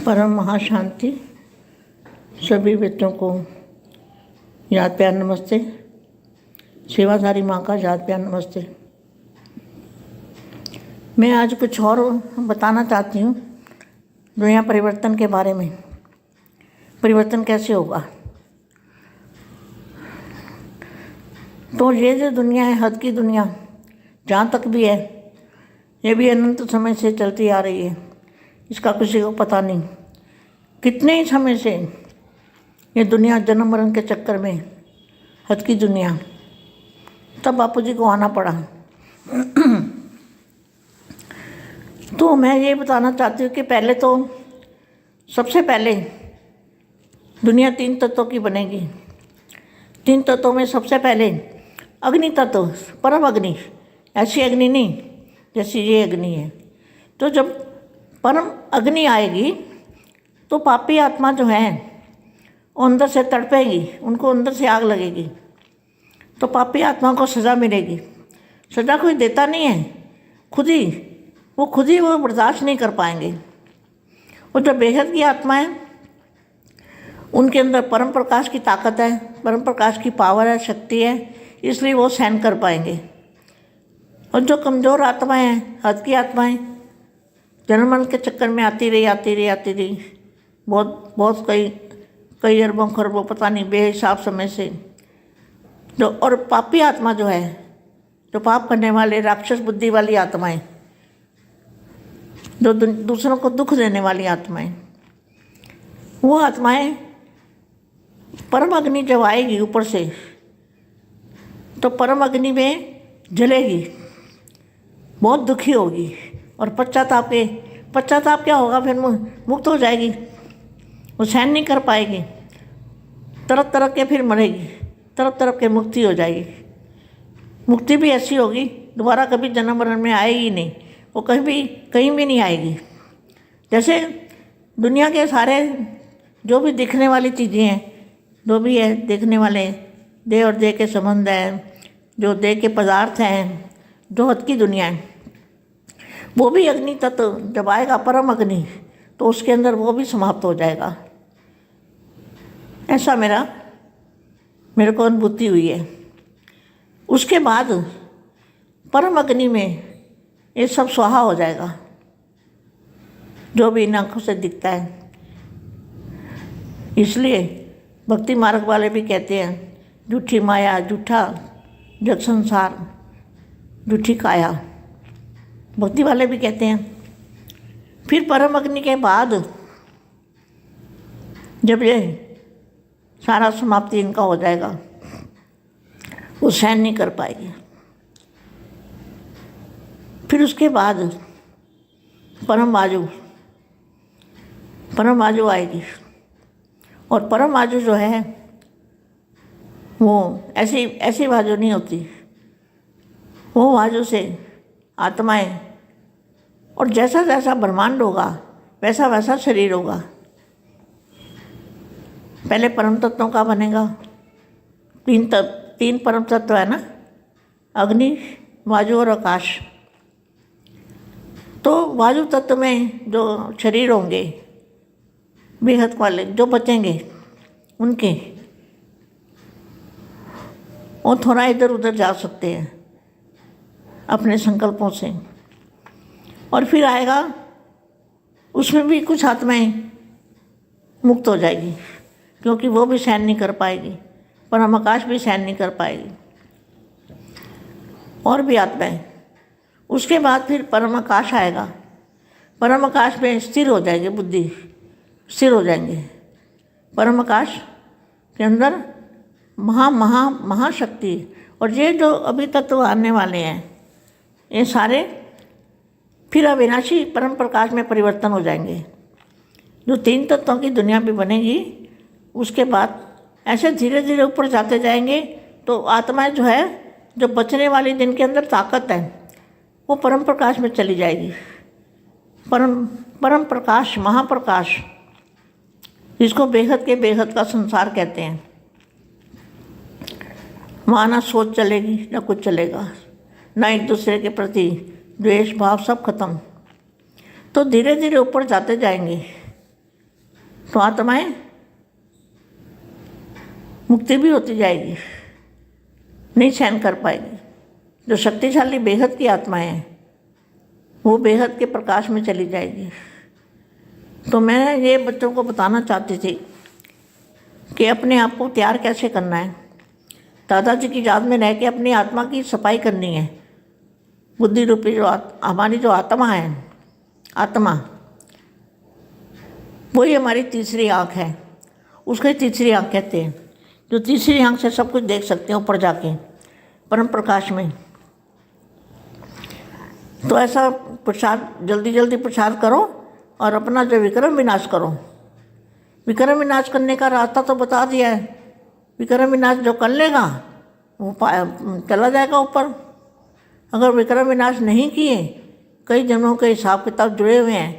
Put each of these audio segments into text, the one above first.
परम महाशांति। सभी बच्चों को याद प्यार नमस्ते। सेवाधारी माँ का याद प्यार नमस्ते। मैं आज कुछ और बताना चाहती हूँ दुनिया परिवर्तन के बारे में। परिवर्तन कैसे होगा? तो ये जो दुनिया है, हद की दुनिया जहाँ तक भी है, ये भी अनंत समय से चलती आ रही है। इसका किसी को पता नहीं। कितने ही समय से ये दुनिया जन्म मरण के चक्कर में, हद की दुनिया। तब बापू जी को आना पड़ा। तो मैं ये बताना चाहती हूँ कि पहले तो सबसे पहले दुनिया 3 तत्वों की बनेगी। 3 तत्वों में सबसे पहले अग्नि तत्व, परम अग्नि। ऐसी अग्नि नहीं जैसी ये अग्नि है। तो जब परम अग्नि आएगी तो पापी आत्मा जो है वो अंदर से तड़पेगी, उनको अंदर से आग लगेगी। तो पापी आत्मा को सज़ा मिलेगी। सज़ा कोई देता नहीं है, खुद ही वो बर्दाश्त नहीं कर पाएंगे। और जो बेहद की आत्मा है, उनके अंदर परम प्रकाश की ताकत है, परम प्रकाश की पावर है, शक्ति है, इसलिए वो सहन कर पाएंगे। और जो कमज़ोर आत्माएं हैं, हद की आत्माएं, जन्म मरण के चक्कर में आती रही, बहुत कई अरबों खरबों पता नहीं बेहिसाब समय से। जो और पापी आत्मा जो है, जो पाप करने वाले राक्षस बुद्धि वाली आत्माएं, जो दूसरों को दुख देने वाली आत्माएं, वो आत्माएं परम अग्नि जब आएगी ऊपर से, तो परम अग्नि में जलेगी, बहुत दुखी होगी और पश्चाताप क्या होगा? फिर मुक्त हो जाएगी। वो सहन नहीं कर पाएगी, तड़प के फिर मरेगी, तड़प के मुक्ति हो जाएगी। मुक्ति भी ऐसी होगी, दोबारा कभी जन्म मरण में आएगी नहीं, वो कहीं भी नहीं आएगी। जैसे दुनिया के सारे जो भी दिखने वाली चीज़ें हैं, जो भी है देखने वाले, देह और देह के संबंध हैं, जो देह के पदार्थ हैं, जो हद की दुनिया है, वो भी अग्नि तत्व जब आएगा, परम अग्नि, तो उसके अंदर वो भी समाप्त हो जाएगा। ऐसा मेरे को अनुभूति हुई है। उसके बाद परम अग्नि में ये सब स्वाहा हो जाएगा, जो भी इन आँखों से दिखता है। इसलिए भक्ति मार्ग वाले भी कहते हैं, झूठी माया, झूठा जग संसार, झूठी काया। भक्ति वाले भी कहते हैं। फिर परम अग्नि के बाद जब ये सारा समाप्ति इनका हो जाएगा, वो सहन नहीं कर पाएगी। फिर उसके बाद परम आजू आएगी। और परम आजू जो है वो ऐसी बाजू नहीं होती। वो बाजू से आत्माएं, और जैसा जैसा ब्रह्मांड होगा वैसा वैसा शरीर होगा। पहले परम तत्वों का बनेगा। 3 परम तत्व है ना, अग्नि, वायु और आकाश। तो वायु तत्व में जो शरीर होंगे बेहद वाले, जो बचेंगे उनके, वो थोड़ा इधर उधर जा सकते हैं अपने संकल्पों से। और फिर आएगा, उसमें भी कुछ आत्माएं मुक्त हो जाएगी, क्योंकि वो भी सहन नहीं कर पाएगी, परम आकाश भी सहन नहीं कर पाएगी, और भी आत्माएं। उसके बाद फिर परम आकाश आएगा। परम आकाश में स्थिर हो जाएगी बुद्धि, स्थिर हो जाएंगे। परम आकाश के अंदर महाशक्ति। और ये जो अभी तत्व आने वाले हैं, ये सारे फिर अविनाशी परम प्रकाश में परिवर्तन हो जाएंगे। जो 3 तत्वों की दुनिया भी बनेगी, उसके बाद ऐसे धीरे धीरे ऊपर जाते जाएंगे। तो आत्माएं जो है, जो बचने वाली, जिनके अंदर ताकत है, वो परम प्रकाश में चली जाएगी। परम प्रकाश, महाप्रकाश, जिसको बेहद के बेहद का संसार कहते हैं। वहाँ ना सोच चलेगी, ना कुछ चलेगा, ना एक दूसरे के प्रति द्वेष भाव, सब खत्म। तो धीरे धीरे ऊपर जाते जाएंगे। तो आत्माएं मुक्ति भी होती जाएगी, नहीं सहन कर पाएगी। जो शक्तिशाली बेहद की आत्माएं हैं वो बेहद के प्रकाश में चली जाएगी। तो मैं ये बच्चों को बताना चाहती थी कि अपने आप को तैयार कैसे करना है। दादाजी की याद में रह के अपनी आत्मा की सफाई करनी है। बुद्धि रूपी जो हमारी जो आत्मा है, आत्मा वही हमारी तीसरी आँख है, उसको तीसरी आँख कहते हैं। जो तीसरी आँख से सब कुछ देख सकते हैं ऊपर जाके परम प्रकाश में। तो ऐसा प्रसाद जल्दी जल्दी प्रसाद करो और अपना जो विक्रम विनाश करो। विक्रम विनाश करने का रास्ता तो बता दिया है। विक्रम विनाश जो कर लेगा वो चला जाएगा ऊपर। अगर विक्रम विनाश नहीं किए, कई जन्मों के हिसाब किताब जुड़े हुए हैं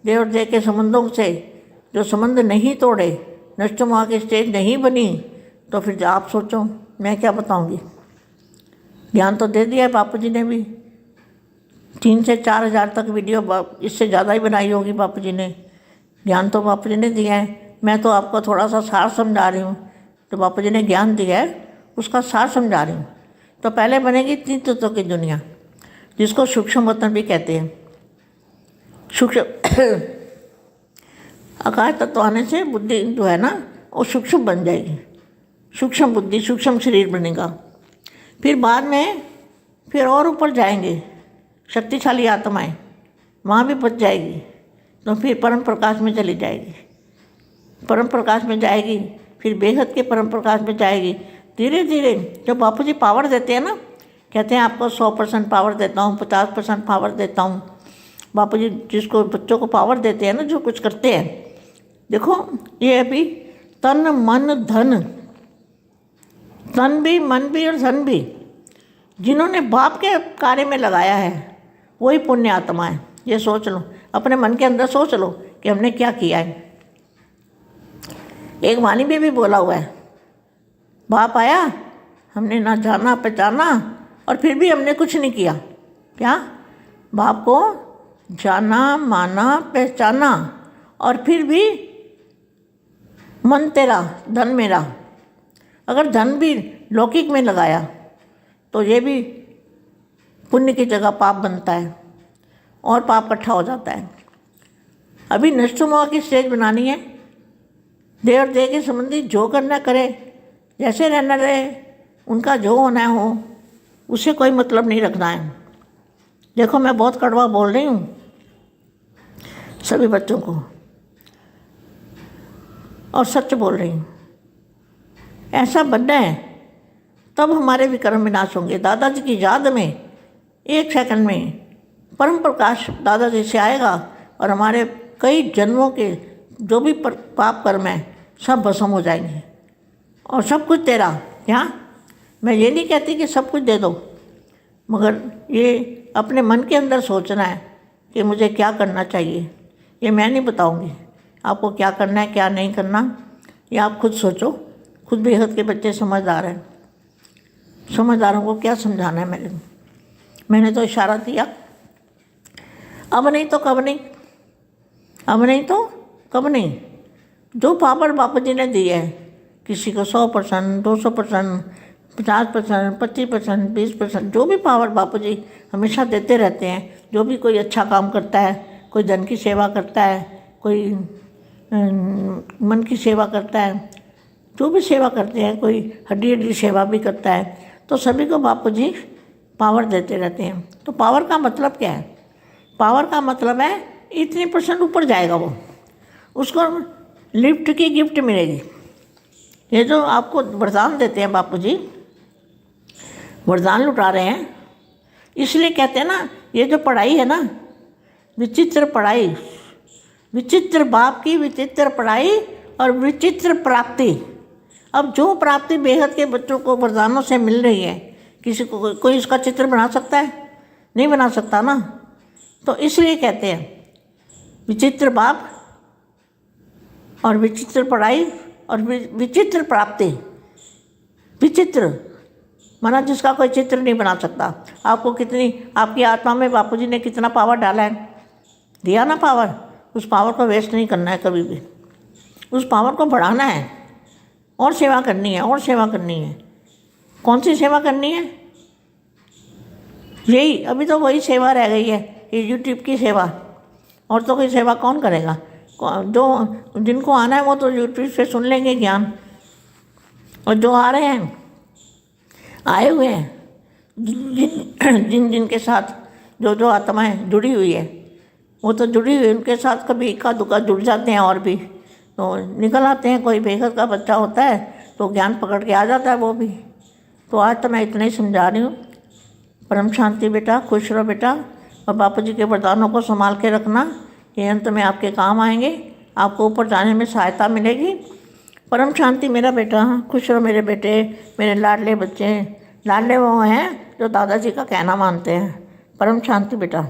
देव और देव के संबंधों से, जो संबंध नहीं तोड़े, नष्ट माह की स्टेज नहीं बनी, तो फिर आप सोचो मैं क्या बताऊंगी। ज्ञान तो दे दिया है बापू जी ने भी। 3 से 4 हज़ार तक वीडियो इससे ज़्यादा ही बनाई होगी बापू जी ने। ज्ञान तो बापू जी ने दिया है। मैं तो आपको थोड़ा सा सार समझा रही हूँ। तो बापू जी ने ज्ञान दिया है उसका सार समझा रही हूँ। तो पहले बनेगी 3 तत्वों की दुनिया, जिसको सूक्ष्म वतन भी कहते हैं। सूक्ष्म आकाश तत्व आने से बुद्धि जो है ना वो सूक्ष्म बन जाएगी। सूक्ष्म बुद्धि, सूक्ष्म शरीर बनेगा। फिर बाद में फिर और ऊपर जाएंगे शक्तिशाली आत्माएं, वहाँ भी बच जाएगी। तो फिर परम प्रकाश में चली जाएगी। परम प्रकाश में जाएगी, फिर बेहद के परम प्रकाश में जाएगी। धीरे धीरे जो बापू जी पावर देते हैं ना, कहते हैं आपको 100% पावर देता हूँ, 50% पावर देता हूँ। बापू जी जिसको बच्चों को पावर देते हैं ना, जो कुछ करते हैं, देखो ये अभी तन मन धन, तन भी मन भी और धन भी जिन्होंने बाप के कार्य में लगाया है वही पुण्य आत्मा है। ये सोच लो, अपने मन के अंदर सोच लो कि हमने क्या किया है। एक वाणी में भी बोला हुआ है, बाप आया, हमने ना जाना पहचाना और फिर भी हमने कुछ नहीं किया। क्या? बाप को जाना माना पहचाना और फिर भी मन तेरा धन मेरा। अगर धन भी लौकिक में लगाया तो ये भी पुण्य की जगह पाप बनता है और पाप इकट्ठा हो जाता है। अभी नष्ट मोह की स्टेज बनानी है। देव और देव के संबंधी जो करना करे, जैसे रहना रहे, उनका जो होना हो उससे कोई मतलब नहीं रखना है। देखो मैं बहुत कड़वा बोल रही हूँ सभी बच्चों को और सच बोल रही हूँ। ऐसा बनना है तब हमारे विक्रम विनाश होंगे। दादाजी की याद में 1 सेकंड में परम प्रकाश दादाजी से आएगा और हमारे कई जन्मों के जो भी पाप कर्म है सब भस्म हो जाएंगे और सब कुछ तेरा। क्या? मैं ये नहीं कहती कि सब कुछ दे दो, मगर ये अपने मन के अंदर सोचना है कि मुझे क्या करना चाहिए। ये मैं नहीं बताऊंगी आपको क्या करना है क्या नहीं करना, ये आप खुद सोचो। खुद बेहद के बच्चे समझदार हैं, समझदारों को क्या समझाना है। मैंने तो इशारा दिया, अब नहीं तो कब नहीं, अब नहीं तो कब नहीं। जो पावर बापू जी ने दी है, किसी को 100%, 200%, 50%, 25%, 20%, जो भी पावर बापू जी हमेशा देते रहते हैं। जो भी कोई अच्छा काम करता है, कोई धन की सेवा करता है, कोई मन की सेवा करता है, जो भी सेवा करते हैं, कोई हड्डी हड्डी सेवा भी करता है, तो सभी को बापू जी पावर देते रहते हैं। तो पावर का मतलब क्या है? पावर का मतलब है इतने % ऊपर जाएगा वो, उसको लिफ्ट की गिफ्ट मिलेगी। ये जो आपको वरदान देते हैं बापू जी, वरदान लुटा रहे हैं, इसलिए कहते हैं ना ये जो पढ़ाई है ना, विचित्र पढ़ाई, विचित्र बाप की विचित्र पढ़ाई और विचित्र प्राप्ति। अब जो प्राप्ति बेहद के बच्चों को वरदानों से मिल रही है, किसी को कोई इसका चित्र बना सकता है? नहीं बना सकता ना। तो इसलिए कहते हैं विचित्र बाप और विचित्र पढ़ाई और विचित्र प्राप्ति। विचित्र माना जिसका कोई चित्र नहीं बना सकता। आपको कितनी, आपकी आत्मा में बापू जी ने कितना पावर डाला है, दिया ना पावर, उस पावर को वेस्ट नहीं करना है कभी भी। उस पावर को बढ़ाना है और सेवा करनी है और सेवा करनी है। कौन सी सेवा करनी है? यही अभी तो वही सेवा रह गई है, ये यूट्यूब की सेवा। और तो कोई सेवा कौन करेगा? जो जिनको आना है वो तो यूट्यूब से सुन लेंगे ज्ञान, और जो आ रहे हैं आए हुए हैं, जिनके साथ जो आत्माएं जुड़ी हुई है वो तो जुड़ी हुई, उनके साथ कभी इक्का दुक्का जुड़ जाते हैं और भी तो निकल आते हैं। कोई बेघर का बच्चा होता है तो ज्ञान पकड़ के आ जाता है वो भी। तो आज तो मैं इतना ही समझा रही हूँ। परम शांति बेटा, खुश रहो बेटा, और बापू जी के वरदानों को संभाल के रखना, ये अंत में आपके काम आएंगे, आपको ऊपर जाने में सहायता मिलेगी। परम शांति मेरा बेटा, खुश रहो मेरे बेटे, मेरे लाडले बच्चे। लाडले वो हैं जो दादाजी का कहना मानते हैं। परम शांति बेटा।